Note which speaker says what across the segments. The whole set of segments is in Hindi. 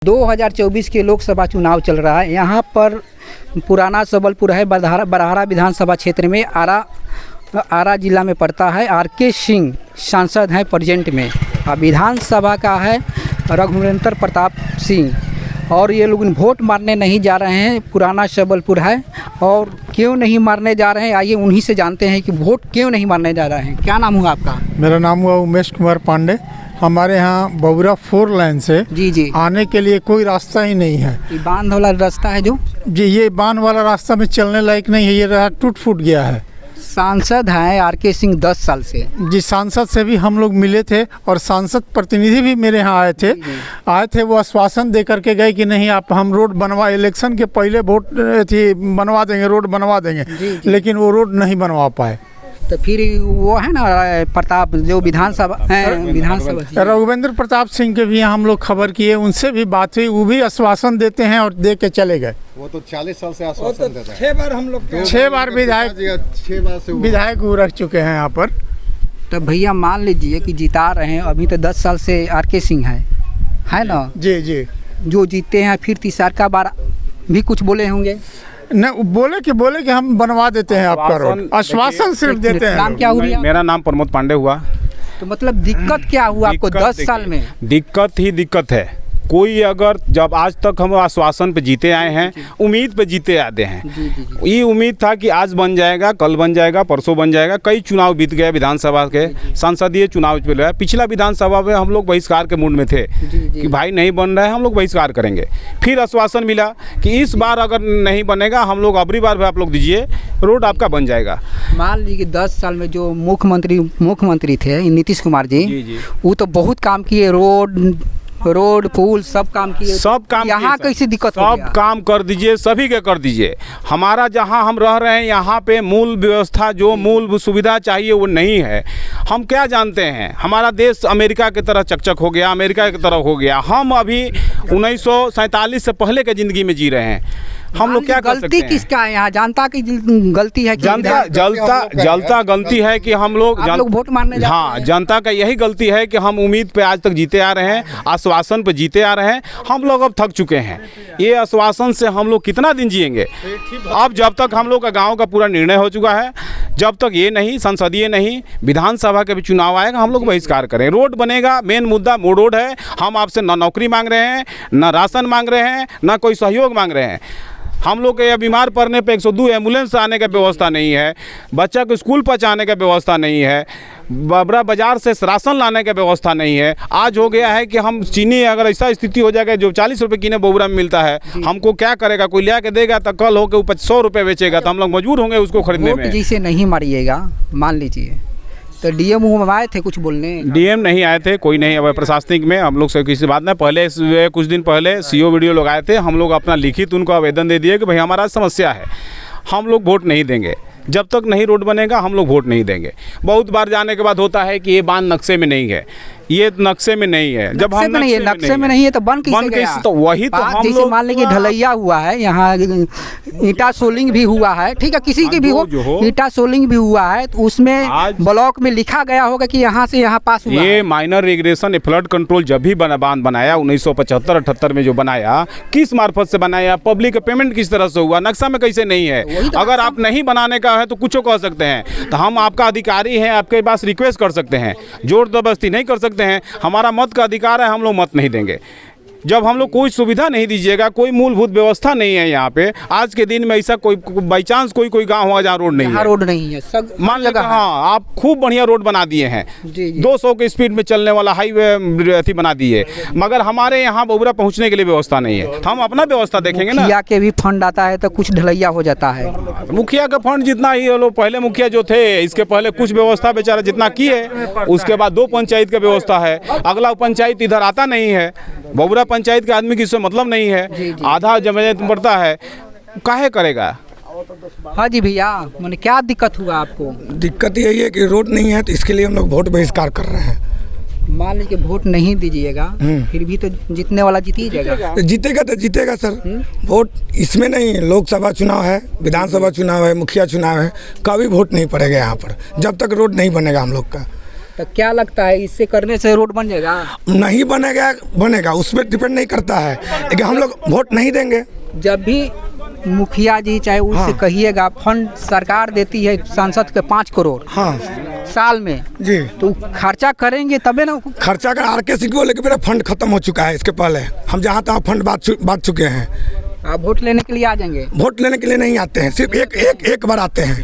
Speaker 1: 2024 के लोकसभा चुनाव चल रहा है। यहाँ पर पुराना सबलपुर है, बरहारा विधानसभा क्षेत्र में, आरा जिला में पड़ता है। आर.के. सिंह सांसद हैं प्रेजेंट में। विधानसभा का है रघुवंश प्रताप सिंह, और ये लोग वोट मारने नहीं जा रहे हैं। पुराना सबलपुर है, और क्यों नहीं मारने जा रहे हैं आइए उन्हीं से जानते हैं कि वोट क्यों नहीं मारने जा रहे हैं। क्या नाम हुआ आपका?
Speaker 2: मेरा नाम हुआ उमेश कुमार पांडे। हमारे यहाँ बबुरा 4 लाइन से
Speaker 1: जी
Speaker 2: आने के लिए कोई रास्ता ही नहीं है।
Speaker 1: ये बांध वाला रास्ता है जो
Speaker 2: जी, ये बांध वाला रास्ता में चलने लायक नहीं है, ये राह टूट फूट गया है।
Speaker 1: सांसद हैं आर.के. सिंह 10 साल से।
Speaker 2: जी, सांसद से भी हम लोग मिले थे, और सांसद प्रतिनिधि भी मेरे यहाँ आए थे। वो आश्वासन दे करके गए कि नहीं आप हम रोड बनवा, इलेक्शन के पहले वोट थी बनवा देंगे, रोड बनवा देंगे। लेकिन वो रोड नहीं बनवा पाए।
Speaker 1: तो फिर वो है ना प्रताप जो विधानसभा
Speaker 2: रघुवंश प्रताप सिंह के भी हम लोग खबर किए, उनसे भी बात हुई, वो भी आश्वासन देते हैं और दे के चले गए।
Speaker 3: वो तो 40 साल से आश्वासन देता है।
Speaker 2: 6 बार हम लोग 6 बार विधायक वो रख चुके हैं यहाँ पर।
Speaker 1: तो भैया मान लीजिए कि जिता रहे हैं, अभी तो 10 साल से आर.के. सिंह है ना?
Speaker 2: जी
Speaker 1: जो जीते हैं फिर तीसरा बार भी कुछ बोले होंगे
Speaker 2: न, बोले कि हम बनवा देते हैं आपका रोड, आश्वासन सिर्फ देते हैं।
Speaker 1: नाम क्या हुआ?
Speaker 4: मेरा नाम प्रमोद पांडे हुआ।
Speaker 1: तो मतलब दिक्कत क्या हुआ आपको 10 साल में?
Speaker 4: दिक्कत ही दिक्कत है। कोई अगर जब आज तक हम आश्वासन पे जीते आए हैं, उम्मीद पे जीते आते हैं। ये उम्मीद था कि आज बन जाएगा, कल बन जाएगा, परसों बन जाएगा। कई चुनाव बीत गए, विधानसभा के संसदीय चुनाव चल रहा है। पिछला विधानसभा में हम लोग बहिष्कार के मूड में थे कि भाई नहीं बन रहा है, हम लोग बहिष्कार करेंगे। फिर आश्वासन मिला कि इस बार अगर नहीं बनेगा, हम लोग अगली बार भी आप लोग दीजिए, रोड आपका बन जाएगा।
Speaker 1: मान लीजिए 10 साल में जो मुख्यमंत्री थे नीतीश कुमार जी, वो तो बहुत काम किए, रोड पुल सब काम किए। यहाँ कैसे दिक्कत हो गया?
Speaker 4: सब काम कर दीजिए, सभी के कर दीजिए। हमारा जहाँ हम रह रहे हैं यहाँ पे मूल व्यवस्था, जो मूल सुविधा चाहिए वो नहीं है। हम क्या जानते हैं, हमारा देश अमेरिका की तरह चकचक हो गया, अमेरिका की तरह हो गया। हम अभी 1947 से पहले के ज़िंदगी में जी रहे हैं। हम लोग क्या कर सकते हैं?
Speaker 1: गलती किसका है यहाँ? जनता की गलती है?
Speaker 4: जनता गलती है कि हम लोग
Speaker 1: वोट मारने जाते हैं।
Speaker 4: हाँ, जनता का यही गलती है कि हम उम्मीद पे आज तक जीते आ रहे हैं, आश्वासन पे जीते आ रहे हैं। हम लोग अब थक चुके हैं। ये आश्वासन से हम लोग कितना दिन जिएंगे? अब जब तक हम लोग का गाँव का पूरा निर्णय हो चुका है, जब तक ये नहीं संसदीय नहीं विधानसभा के भी चुनाव आएगा, हम लोग बहिष्कार करें। रोड बनेगा, मेन मुद्दा रोड है। हम आपसे ना नौकरी मांग रहे हैं, ना राशन मांग रहे हैं, ना कोई सहयोग मांग रहे हैं। हम लोग के बीमार पड़ने पे 102 एम्बुलेंस आने का व्यवस्था नहीं है, बच्चा को स्कूल पहुँचाने का व्यवस्था नहीं है, बबरा बाजार से राशन लाने का व्यवस्था नहीं है। आज हो गया है कि हम चीनी, अगर ऐसा स्थिति हो जाएगा जो 40 रुपये किलो बबुरा में मिलता है, हमको क्या करेगा? कोई ले के देगा तो कल होकर 100 रुपये बेचेगा, तो हम लोग मजबूर होंगे उसको खरीदने में।
Speaker 1: जिसे नहीं मारिएगा, मान लीजिए तो डीएम आए थे कुछ बोलने?
Speaker 4: डीएम नहीं आए थे, कोई नहीं। अब प्रशासनिक में हम लोग से किसी बात नहीं। पहले कुछ दिन पहले सीओ वीडियो लोग आए थे, हम लोग अपना लिखित उनको आवेदन दे दिए कि भाई हमारा समस्या है, हम लोग वोट नहीं देंगे। जब तक नहीं रोड बनेगा हम लोग वोट नहीं देंगे। बहुत बार जाने के बाद होता है कि ये बांध नक्शे में नहीं है, ये नक्शे में नहीं है। जब हम
Speaker 1: नक्शे में नहीं है तो बन गया?
Speaker 4: तो वही तो हम लोग,
Speaker 1: मान लीजिए ढलैया हुआ है, यहाँ ईटा सोलिंग भी हुआ है, ठीक है, किसी की भी हो, ईटा सोलिंग भी हुआ है, तो उसमें ब्लॉक में लिखा गया होगा कि यहाँ से यहाँ पास हुआ।
Speaker 4: ये माइनर इरिगेशन फ्लड कंट्रोल जब भी बांध बनाया 1975-78 में जो बनाया, किस मार्फत से बनाया? पब्लिक का पेमेंट किस तरह से हुआ? नक्शा में कैसे नहीं है? अगर आप नहीं बनाने का है तो कुछ कह सकते हैं, तो हम आपका अधिकारी हैं, आपके पास रिक्वेस्ट कर सकते हैं, जोर जबरदस्ती नहीं कर सकते हैं। हमारा मत का अधिकार है, हम लोग मत नहीं देंगे। जब हम लोग कोई सुविधा नहीं दीजिएगा, कोई मूलभूत व्यवस्था नहीं है यहाँ पे। आज के दिन में ऐसा कोई बाई चांस कोई गांव होगा जहाँ रोड नहीं है,
Speaker 1: रोड नहीं है, सब
Speaker 4: मान लगा। हाँ, आप खूब बढ़िया रोड बना दिए हैं, 200 के स्पीड में चलने वाला हाईवे अथी बना दिए, मगर हमारे यहाँ बबुरा पहुँचने के लिए व्यवस्था नहीं है। तो हम अपना व्यवस्था देखेंगे ना।
Speaker 1: मुखिया के भी फंड आता है तो कुछ ढलैया हो जाता है।
Speaker 4: मुखिया का फंड जितना ही लोग, पहले मुखिया जो थे, इसके पहले कुछ व्यवस्था बेचारा जितना किए, उसके बाद 2 पंचायत का व्यवस्था है, अगला पंचायत इधर आता नहीं है। बबुरा पंचायत के आदमी की इससे मतलब नहीं है, आधा जमीन पड़ता है, काहे करेगा?
Speaker 1: हाँ जी भैया, मैंने क्या दिक्कत हुआ आपको?
Speaker 5: दिक्कत यही है कि रोड नहीं है, तो इसके लिए हम लोग वोट बहिष्कार कर रहे हैं।
Speaker 1: मान लीजिए वोट नहीं दीजिएगा, फिर भी तो जीतने वाला जीत ही जाएगा।
Speaker 5: जीतेगा तो जीतेगा सर, वोट इसमें नहीं। लोकसभा चुनाव है, विधानसभा चुनाव है, मुखिया चुनाव है, कभी वोट नहीं पड़ेगा यहाँ पर जब तक रोड नहीं बनेगा हम लोग का।
Speaker 1: तो क्या लगता है इससे करने से रोड बन जाएगा?
Speaker 5: नहीं बनेगा उस पर डिपेंड नहीं करता है, लेकिन हम लोग वोट नहीं देंगे।
Speaker 1: जब भी मुखिया जी चाहे उससे कहिएगा, फंड सरकार देती है सांसद के 5 करोड़
Speaker 5: हाँ
Speaker 1: साल में
Speaker 5: जी,
Speaker 1: तो खर्चा करेंगे तबे ना।
Speaker 5: खर्चा का आर के सिंह को लेकर मेरा फंड खत्म हो चुका है। इसके पहले हम जहाँ तहाँ फंड बांट चुके हैं।
Speaker 1: आप वोट लेने के लिए आ जाएंगे?
Speaker 5: वोट लेने के लिए नहीं आते हैं, सिर्फ एक बार आते हैं।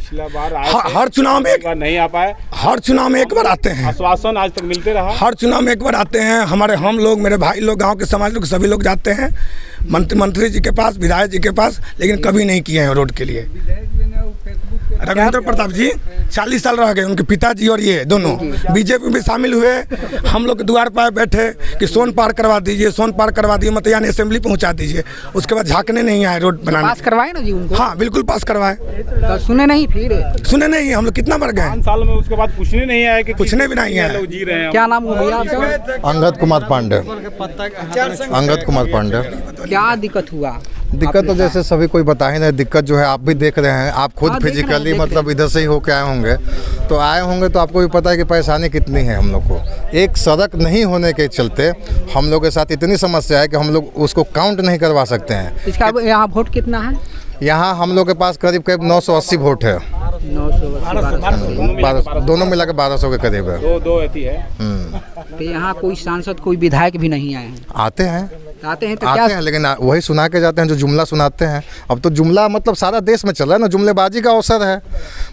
Speaker 5: हर चुनाव में एक बार
Speaker 4: नहीं आ पाए,
Speaker 5: हर चुनाव में एक बार आते हैं।
Speaker 4: आश्वासन आज तक मिलते रहा,
Speaker 5: हर चुनाव में एक बार आते हैं। हम लोग, मेरे भाई लोग, गांव के समाज लोग, सभी लोग जाते हैं मंत्री जी के पास, विधायक जी के पास, लेकिन कभी नहीं किए हैं रोड के लिए। रविंद्र प्रताप जी 40 साल रह गए, उनके पिताजी और ये दोनों बीजेपी में शामिल हुए। हम लोग द्वार पर बैठे कि सोन पार करवा दीजिए, सोन पार करवा दिए, मतलब यानी असेंबली पहुंचा दीजिए। उसके बाद झांकने नहीं आए रोड बनाने।
Speaker 1: पास करवाए ना जी उनको?
Speaker 5: हाँ बिल्कुल पास करवाए।
Speaker 1: तो सुने नहीं? फिर
Speaker 5: सुने नहीं, हम लोग कितना बार गए
Speaker 4: 5 साल में, उसके बाद पूछने नहीं आया कि
Speaker 5: पूछने भी नहीं आया।
Speaker 4: लोग जी रहे हैं।
Speaker 1: क्या नाम हुआ भैया आपका?
Speaker 6: अंगद कुमार पांडे। अंगद कुमार पांडे।
Speaker 1: क्या दिक्कत हुआ?
Speaker 6: दिक्कत तो जैसे सभी कोई बता ही नहीं, दिक्कत जो है आप भी देख रहे हैं, आप खुद
Speaker 1: हाँ, देख रहे
Speaker 6: फिजिकली
Speaker 1: हैं।
Speaker 6: मतलब इधर से ही होके आए होंगे, तो आए होंगे तो आपको भी पता है कि परेशानी कितनी है हम लोग को। एक सड़क नहीं होने के चलते हम लोग के साथ इतनी समस्या है कि हम लोग उसको काउंट नहीं करवा सकते हैं।
Speaker 1: इसका यहाँ वोट कितना है?
Speaker 6: यहाँ हम लोग के पास करीब 980 वोट है।
Speaker 1: 980
Speaker 6: दोनों मिला के 1200 के करीब है।
Speaker 4: दो ऐसी है।
Speaker 1: तो यहाँ कोई सांसद, कोई विधायक भी नहीं आए हैं?
Speaker 6: आते हैं
Speaker 1: तो
Speaker 6: आते हैं, लेकिन वही सुना के जाते हैं जो जुमला सुनाते हैं। अब तो जुमला मतलब सारा देश में चल रहा है ना, जुमलेबाजी का अवसर है।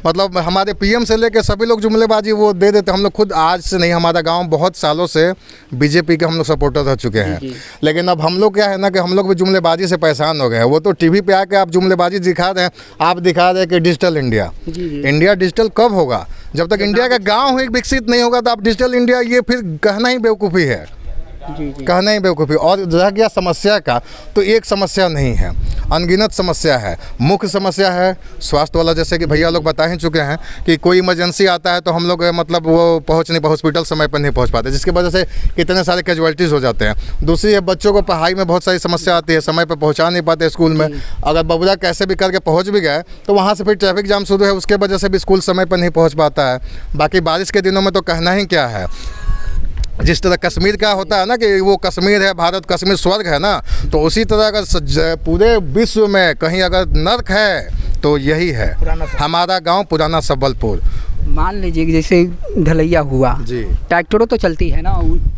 Speaker 6: मतलब हमारे पीएम से लेके सभी लोग जुमलेबाजी वो दे देते। हम लोग खुद आज से नहीं, हमारा गांव बहुत सालों से बीजेपी के हम लोग सपोर्टर रह चुके हैं। लेकिन अब हम लोग क्या है ना कि हम लोग भी जुमलेबाजी से परेशान हो गए हैं। वो तो टीवी पे आके आप जुमलेबाजी दिखा रहे हैं, आप दिखा रहे हैं कि डिजिटल इंडिया। इंडिया डिजिटल कब होगा? जब तक इंडिया का गाँव ही विकसित नहीं होगा तो आप डिजिटल इंडिया, ये फिर कहना ही बेवकूफ़ी है। कहना ही बेवकूफ़ी। और रह गया समस्या का, तो एक समस्या नहीं है, अनगिनत समस्या है। मुख्य समस्या है स्वास्थ्य वाला, जैसे कि भैया लोग बता ही चुके हैं कि कोई इमरजेंसी आता है तो हम लोग मतलब वो हॉस्पिटल समय पर नहीं पहुंच पाते, जिसकी वजह से कितने सारे कैजुअलिटीज़ हो जाते हैं। दूसरी है बच्चों को पढ़ाई में बहुत सारी समस्या आती है, समय पर पहुँचा नहीं पाते स्कूल में। अगर बबुरा कैसे भी करके पहुँच भी गए तो वहाँ से फिर ट्रैफिक जाम शुरू है, उसके वजह से भी स्कूल समय पर नहीं पहुँच पाता है। बाकी बारिश के दिनों में तो कहना ही क्या है। जिस तरह कश्मीर का होता है ना कि वो कश्मीर है, भारत कश्मीर स्वर्ग है ना, तो उसी तरह अगर पूरे विश्व में कहीं अगर नर्क है तो यही है हमारा गांव पुराना सबलपुर।
Speaker 1: मान लीजिए कि जैसे ढलैया हुआ
Speaker 6: जी,
Speaker 1: ट्रैक्टरों तो चलती है ना?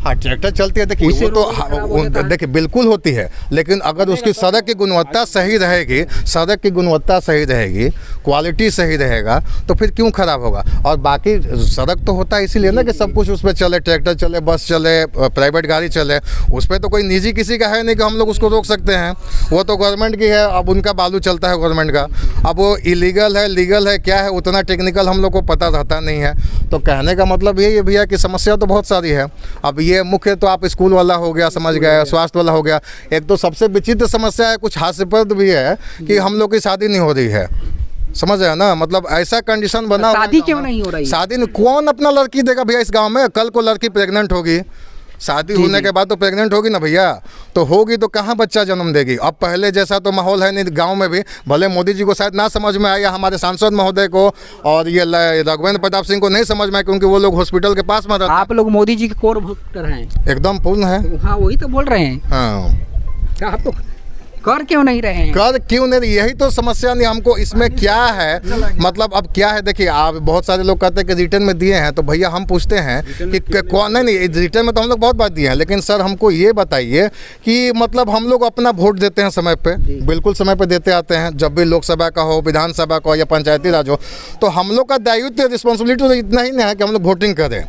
Speaker 6: हाँ ट्रैक्टर चलती है, देखिए वो तो देखिए बिल्कुल होती है, लेकिन अगर उसकी सड़क की गुणवत्ता सही रहेगी, सड़क की गुणवत्ता सही रहेगी, क्वालिटी सही रहेगा तो फिर क्यों खराब होगा। और बाकी सड़क तो होता है इसीलिए ना कि सब कुछ उस पर चले, ट्रैक्टर चले, बस चले, प्राइवेट गाड़ी चले, उस पर तो कोई निजी किसी का है नहीं कि हम लोग उसको रोक सकते हैं। वो तो गवर्नमेंट की है, अब उनका बालू चलता है गवर्नमेंट का। अब वो इलीगल है, लीगल है, क्या है, उतना टेक्निकल हम लोग को पता रहता नहीं है। तो कहने का मतलब यही है भैया कि समस्या तो बहुत सारी है। अब ये मुख्य तो आप स्कूल वाला हो गया, समझ गए, स्वास्थ्य वाला हो गया। एक तो सबसे विचित्र समस्या है, कुछ हास्यास्पद भी है कि हम लोग की शादी नहीं हो रही है, समझ रहे हैं ना। मतलब ऐसा कंडीशन बना,
Speaker 1: शादी क्यों नहीं हो रही?
Speaker 6: शादी में कौन अपना लड़की देगा भैया इस गांव में? कल को लड़की प्रेग्नेंट होगी, शादी होने के बाद तो प्रेग्नेंट होगी ना भैया, तो होगी तो कहाँ बच्चा जन्म देगी। अब पहले जैसा तो माहौल है नहीं गांव में भी। भले मोदी जी को शायद ना समझ में आया, हमारे सांसद महोदय को और ये रघुवेंद्र प्रताप सिंह को नहीं समझ में आया, क्योंकि वो लोग हॉस्पिटल के पास में रहते हैं।
Speaker 1: आप लोग मोदी जी के कोर भक्त हैं?
Speaker 6: एकदम पूर्ण है।
Speaker 1: हाँ वही तो बोल रहे हैं।
Speaker 6: हाँ
Speaker 1: आप तो कर क्यों नहीं रहे हैं?
Speaker 6: कर क्यों नहीं, यही तो समस्या नहीं हमको। इसमें क्या है मतलब, अब क्या है देखिए, आप बहुत सारे लोग कहते हैं कि रिटर्न में दिए हैं, तो भैया हम पूछते हैं कि कौन नहीं, रिटर्न में तो हम लोग बहुत बात दिए हैं, लेकिन सर हमको ये बताइए कि मतलब हम लोग अपना वोट देते हैं समय पे, बिल्कुल समय पे देते आते हैं। जब भी लोकसभा का हो, विधानसभा का हो या पंचायती राज हो, तो हम लोग का दायित्व, रिस्पॉन्सिबिलिटी तो इतना ही नहीं है कि हम लोग वोटिंग करें।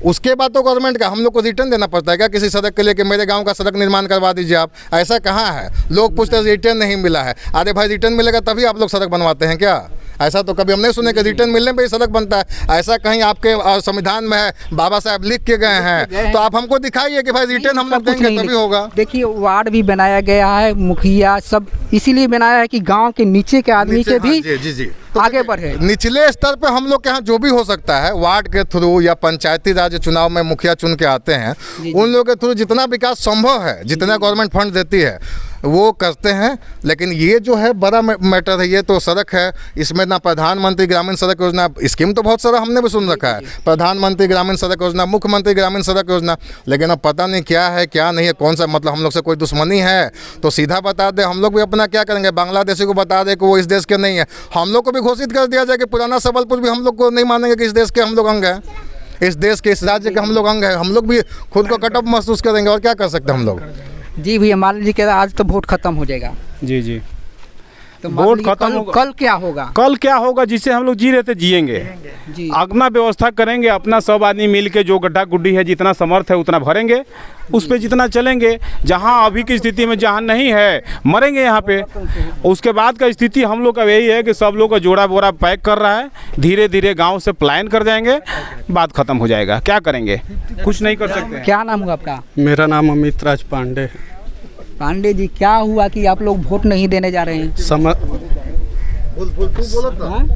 Speaker 6: उसके बाद तो गवर्नमेंट का हम लोग को रिटर्न देना पड़ता है क्या किसी सड़क के लिए कि मेरे गाँव का सड़क निर्माण करवा दीजिए आप? ऐसा कहाँ है? लोग पूछते हैं रिटर्न नहीं मिला है। अरे भाई रिटर्न मिलेगा तभी आप लोग सड़क बनवाते हैं क्या? ऐसा तो कभी हम नहीं सुने कि रिटर्न मिलने पे ही सड़क बनता है। ऐसा कहीं आपके संविधान में है, बाबा साहब लिख के गए हैं, तो आप हमको दिखाइए कि भाई रिटर्न हम लोग देंगे तभी होगा।
Speaker 1: देखिए वार्ड भी बनाया गया है, मुखिया सब इसीलिए बनाया है कि गांव के नीचे के आदमी के भी
Speaker 6: जी
Speaker 1: आगे बढ़े।
Speaker 6: निचले स्तर पे हम लोग के यहाँ जो भी हो सकता है, वार्ड के थ्रू या पंचायती राज चुनाव में मुखिया चुन के आते हैं, उन लोगों के थ्रू जितना विकास संभव है, जितना गवर्नमेंट फंड देती है, वो करते हैं। लेकिन ये जो है बड़ा मैटर है, ये तो सड़क है, इसमें ना प्रधानमंत्री ग्रामीण सड़क योजना, स्कीम तो बहुत सारा हमने भी सुन रखा है, प्रधानमंत्री ग्रामीण सड़क योजना, मुख्यमंत्री ग्रामीण सड़क योजना, लेकिन अब पता नहीं क्या है क्या नहीं है, कौन सा, मतलब हम लोग से कोई दुश्मनी है तो सीधा बता दे, हम लोग भी अपना क्या करेंगे, बांग्लादेशी को बता दे कि वो इस देश के नहीं है, हम लोग को भी घोषित कर दिया जाए कि पुराना सबलपुर भी हम लोग को नहीं मानेंगे कि इस देश के हम लोग अंग हैं, इस देश के इस राज्य के हम लोग अंग हैं, हम लोग भी खुद को कटअप महसूस करेंगे और क्या कर सकते हैं हम लोग।
Speaker 1: जी भैया, मान लीजिए कि आज तो वोट खत्म हो जाएगा,
Speaker 4: जी जी,
Speaker 1: तो
Speaker 4: वोट खत्म होगा,
Speaker 1: कल क्या होगा?
Speaker 4: कल क्या होगा, जिससे हम लोग जी रहे थे जिएंगे,
Speaker 1: जी
Speaker 4: अपना व्यवस्था करेंगे, अपना सब आदमी मिल के जो गड्ढा गुड्डी है जितना समर्थ है उतना भरेंगे, उस पे जितना चलेंगे, जहाँ अभी की स्थिति में जहाँ नहीं है मरेंगे यहाँ पे। उसके बाद का स्थिति हम लोग का यही है कि सब लोग का जोड़ा बोरा पैक कर रहा है, धीरे धीरे गांव से पलायन कर जाएंगे, बात खत्म हो जाएगा, क्या करेंगे, कुछ नहीं कर सकते हैं।
Speaker 1: क्या नाम हुआ आपका?
Speaker 7: मेरा नाम अमित राज पांडे।
Speaker 1: पांडे जी, क्या हुआ कि आप लोग वोट नहीं देने जा रहे हैं?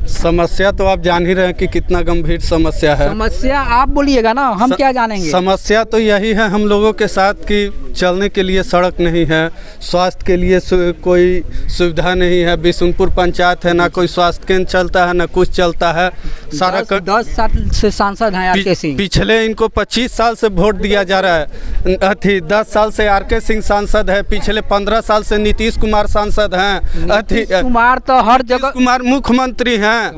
Speaker 7: समस्या तो आप जान ही रहे हैं कि कितना गंभीर समस्या है।
Speaker 1: समस्या आप बोलिएगा ना, हम क्या जानेंगे।
Speaker 7: समस्या तो यही है हम लोगों के साथ कि चलने के लिए सड़क नहीं है, स्वास्थ्य के लिए कोई सुविधा नहीं है, बिशुनपुर पंचायत है, ना कोई स्वास्थ्य केंद्र चलता है, ना कुछ चलता है। सारा
Speaker 1: 10 साल से सांसद हैं आर.के. सिंह।
Speaker 7: पिछले इनको 25 साल से वोट दिया जा रहा है, 10 साल से आर.के. सिंह सांसद है, पिछले 15 साल से नीतीश कुमार सांसद हैं,
Speaker 1: नीतीश कुमार तो हर जगह,
Speaker 7: कुमार मुख्यमंत्री हैं,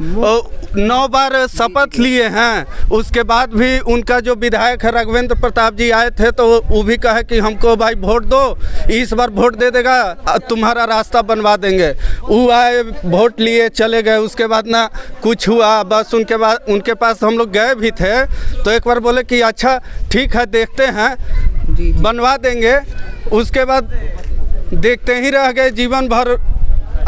Speaker 7: 9 बार शपथ लिए हैं। उसके बाद भी उनका जो विधायक है राघवेंद्र प्रताप जी आए थे तो वो भी कहे कि हमको भाई वोट दो, इस बार वोट दे देगा तुम्हारा रास्ता बनवा देंगे। वो आए, वोट लिए, चले गए, उसके बाद ना कुछ हुआ। बस उनके बाद उनके पास हम लोग गए भी थे तो एक बार बोले कि अच्छा ठीक है देखते हैं, बनवा देंगे। उसके बाद देखते ही रह गए जीवन भर,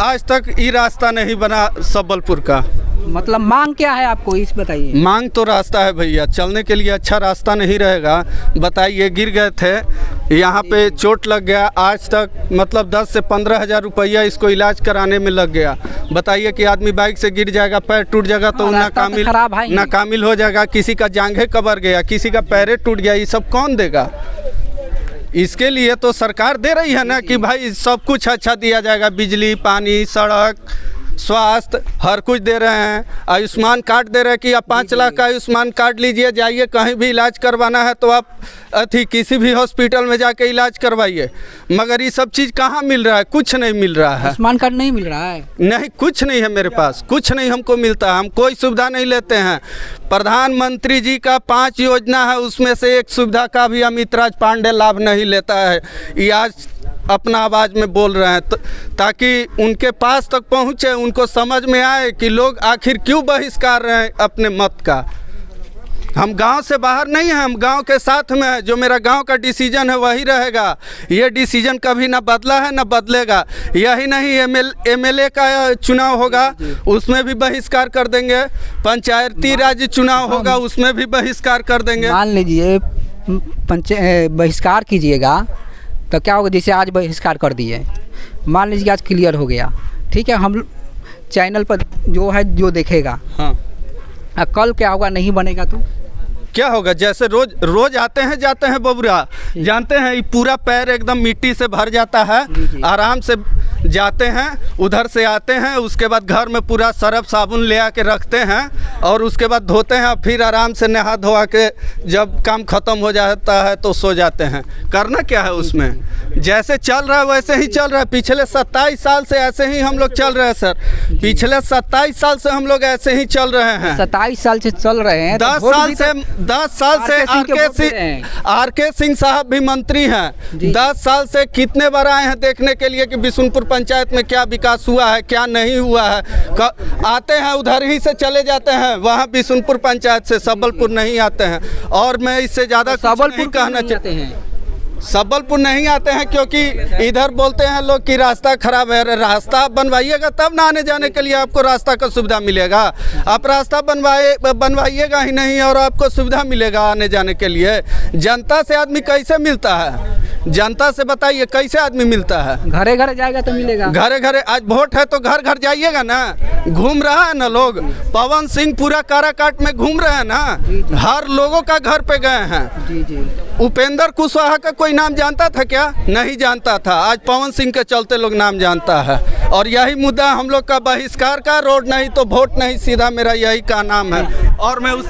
Speaker 7: आज तक ये रास्ता नहीं बना सबलपुर का।
Speaker 1: मतलब मांग क्या है आपको, इस बताइए।
Speaker 7: मांग तो रास्ता है भैया, चलने के लिए अच्छा रास्ता नहीं रहेगा। बताइए, गिर गए थे, यहाँ पे चोट लग गया, आज तक मतलब 10 से 15 हज़ार रुपया इसको इलाज कराने में लग गया। बताइए कि आदमी बाइक से गिर जाएगा, पैर टूट जाएगा तो नाकामिल हो जाएगा, किसी का जांघे कबर गया, किसी का पैरे टूट गया, ये सब कौन देगा? इसके लिए तो सरकार दे रही है ना कि भाई सब कुछ अच्छा दिया जाएगा, बिजली, पानी, सड़क, स्वास्थ्य, हर कुछ दे रहे हैं। आयुष्मान कार्ड दे रहे हैं कि आप 5 लाख का आयुष्मान कार्ड लीजिए, जाइए कहीं भी इलाज करवाना है तो आप किसी भी हॉस्पिटल में जाके इलाज करवाइए। मगर ये सब चीज़ कहाँ मिल रहा है? कुछ नहीं मिल रहा है।
Speaker 1: आयुष्मान कार्ड नहीं मिल रहा है?
Speaker 7: नहीं, कुछ नहीं है मेरे पास, कुछ नहीं हमको मिलता है, हम कोई सुविधा नहीं लेते हैं। प्रधानमंत्री जी का 5 योजना है, उसमें से एक सुविधा का भी अमित राज पांडे लाभ नहीं लेता है। ये आज अपना आवाज़ में बोल रहे हैं ताकि उनके पास तक पहुँचे, उनको समझ में आए कि लोग आखिर क्यों बहिष्कार रहे हैं अपने मत का। हम गांव से बाहर नहीं हैं, हम गांव के साथ में हैं। जो मेरा गांव का डिसीजन है वही रहेगा। ये डिसीजन कभी ना बदला है ना बदलेगा। यही नहीं, एमएलए का चुनाव होगा उसमें भी बहिष्कार कर देंगे, पंचायती राज चुनाव होगा उसमें भी बहिष्कार कर देंगे।
Speaker 1: मान लीजिए बहिष्कार कीजिएगा तो क्या होगा? जैसे आज बहिष्कार कर दिए, मान लीजिए आज क्लियर हो गया, ठीक है, हम चैनल पर जो है जो देखेगा,
Speaker 7: हाँ,
Speaker 1: कल क्या होगा? नहीं बनेगा तो
Speaker 7: क्या होगा? जैसे रोज आते हैं जाते हैं बबुरा, जानते हैं ये पूरा पैर एकदम मिट्टी से भर जाता है। आराम से जाते हैं, उधर से आते हैं, उसके बाद घर में पूरा सरफ साबुन ले आके रखते हैं और उसके बाद धोते हैं, फिर आराम से नहा धोआ के जब काम ख़त्म हो जाता है तो सो जाते हैं। करना क्या है उसमें? जैसे चल रहा है वैसे ही चल रहा है। पिछले 27 साल से ऐसे ही हम लोग चल रहे हैं सर, पिछले 27 साल से हम लोग ऐसे ही चल रहे हैं।
Speaker 1: 27 साल से चल रहे हैं।
Speaker 7: 10 साल से आर.के. सिंह साहब भी मंत्री हैं। 10 साल से कितने बार आए हैं देखने के लिए कि बिशुनपुर पंचायत में क्या विकास हुआ है, क्या नहीं हुआ है। आते हैं उधर ही से चले जाते हैं, वहाँ बिशुनपुर पंचायत से सबलपुर नहीं आते हैं। और मैं इससे ज़्यादा सबलपुर कहना चाहते हैं, सबलपुर नहीं आते हैं क्योंकि इधर बोलते हैं लोग कि रास्ता खराब है। रास्ता बनवाइएगा तब ना आने जाने के लिए आपको रास्ता का सुविधा मिलेगा। आप रास्ता बनवाइएगा ही नहीं और आपको सुविधा मिलेगा आने जाने के लिए। जनता से आदमी कैसे मिलता है? जनता से बताइए कैसे आदमी मिलता है?
Speaker 1: घरे घरे जाएगा तो मिलेगा।
Speaker 7: घरे घरे आज वोट है तो घर घर जाइएगा ना। घूम रहा है ना लोग, पवन सिंह पूरा काराकाट में घूम रहे हैं ना, हर लोगों का घर पे गए हैं।
Speaker 1: जी जी।
Speaker 7: उपेंद्र कुशवाहा का कोई नाम जानता था क्या? नहीं जानता था। आज पवन सिंह के चलते लोग नाम जानता है। और यही मुद्दा हम लोग का बहिष्कार का, रोड नहीं तो वोट नहीं, सीधा मेरा यही का नाम है। और मैं उससे